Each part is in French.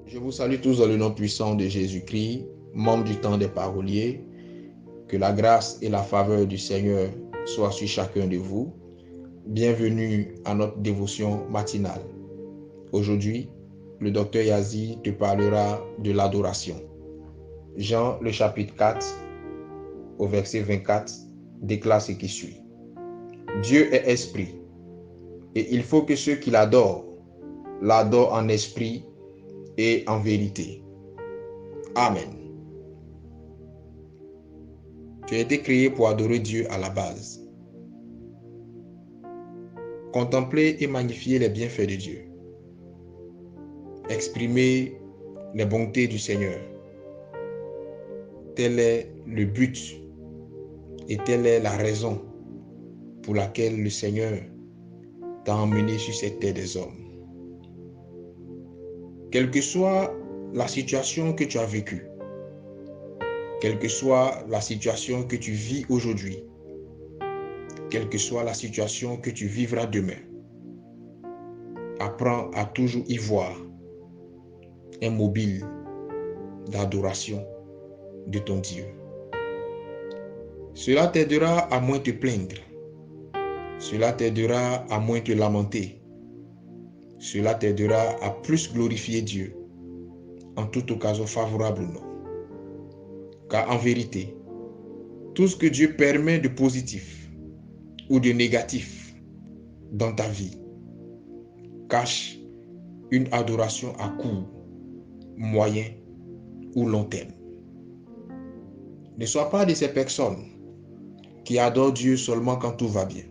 Je vous salue tous dans le nom puissant de Jésus-Christ, membres du temps des paroliers. Que la grâce et la faveur du Seigneur soient sur chacun de vous. Bienvenue à notre dévotion matinale. Aujourd'hui, le docteur Yazi te parlera de l'adoration. Jean, le chapitre 4, au verset 24, déclare ce qui suit. Dieu est esprit, et il faut que ceux qui l'adorent en esprit et en vérité. Amen. Tu as été créé pour adorer Dieu à la base. Contempler et magnifier les bienfaits de Dieu. Exprimer les bontés du Seigneur. Tel est le but et telle est la raison pour laquelle le Seigneur t'a emmené sur cette terre des hommes. Quelle que soit la situation que tu as vécue, quelle que soit la situation que tu vis aujourd'hui, quelle que soit la situation que tu vivras demain, apprends à toujours y voir un mobile d'adoration de ton Dieu. Cela t'aidera à moins te plaindre. Cela t'aidera à moins te lamenter. Cela t'aidera à plus glorifier Dieu en toute occasion favorable ou non. Car en vérité, tout ce que Dieu permet de positif ou de négatif dans ta vie cache une adoration à court, moyen ou long terme. Ne sois pas de ces personnes qui adorent Dieu seulement quand tout va bien.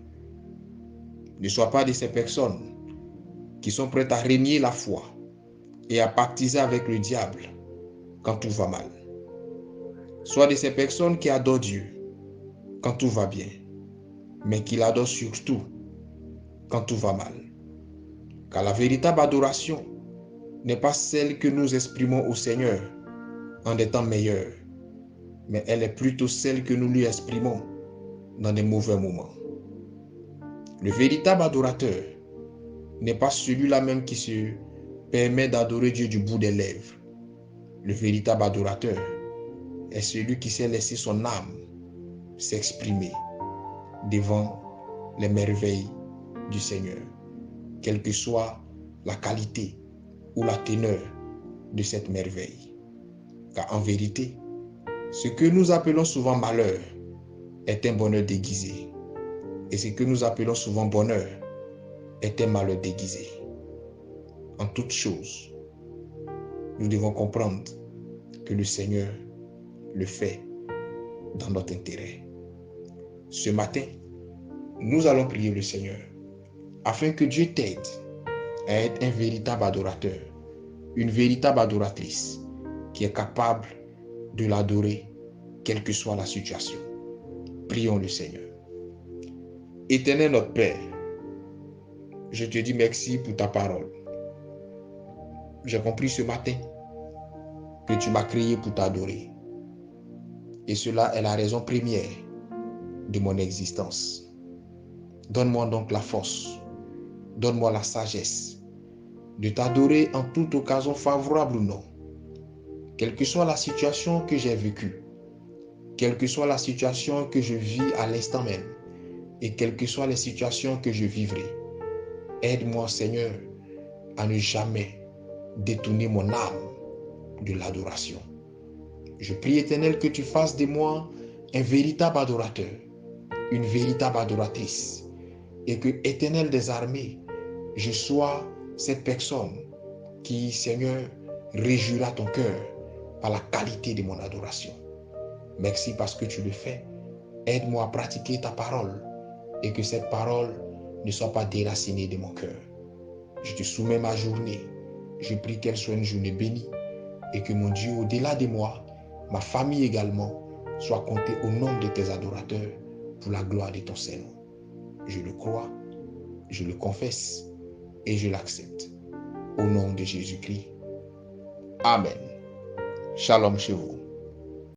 Ne sois pas de ces personnes qui sont prêtes à renier la foi et à pactiser avec le diable quand tout va mal. Sois de ces personnes qui adorent Dieu quand tout va bien, mais qui l'adorent surtout quand tout va mal. Car la véritable adoration n'est pas celle que nous exprimons au Seigneur en des temps meilleurs, mais elle est plutôt celle que nous lui exprimons dans des mauvais moments. Le véritable adorateur n'est pas celui-là même qui se permet d'adorer Dieu du bout des lèvres. Le véritable adorateur est celui qui sait laisser son âme s'exprimer devant les merveilles du Seigneur, quelle que soit la qualité ou la teneur de cette merveille. Car en vérité, ce que nous appelons souvent malheur est un bonheur déguisé. Et ce que nous appelons souvent bonheur est un malheur déguisé. En toute chose, nous devons comprendre que le Seigneur le fait dans notre intérêt. Ce matin, nous allons prier le Seigneur afin que Dieu t'aide à être un véritable adorateur, une véritable adoratrice qui est capable de l'adorer quelle que soit la situation. Prions le Seigneur. Éternel notre Père, je te dis merci pour ta parole. J'ai compris ce matin que tu m'as créé pour t'adorer. Et cela est la raison première de mon existence. Donne-moi donc la force, donne-moi la sagesse de t'adorer en toute occasion favorable ou non. Quelle que soit la situation que j'ai vécue, quelle que soit la situation que je vis à l'instant même, et quelles que soient les situations que je vivrai, aide-moi, Seigneur, à ne jamais détourner mon âme de l'adoration. Je prie, Éternel, que tu fasses de moi un véritable adorateur, une véritable adoratrice, et que, Éternel des armées, je sois cette personne qui, Seigneur, réjouira ton cœur par la qualité de mon adoration. Merci parce que tu le fais. Aide-moi à pratiquer ta parole et que cette parole ne soit pas déracinée de mon cœur. Je te soumets ma journée. Je prie qu'elle soit une journée bénie et que mon Dieu, au-delà de moi, ma famille également, soit comptée au nombre de tes adorateurs pour la gloire de ton Saint-Nom. Je le crois, je le confesse et je l'accepte. Au nom de Jésus-Christ. Amen. Shalom chez vous.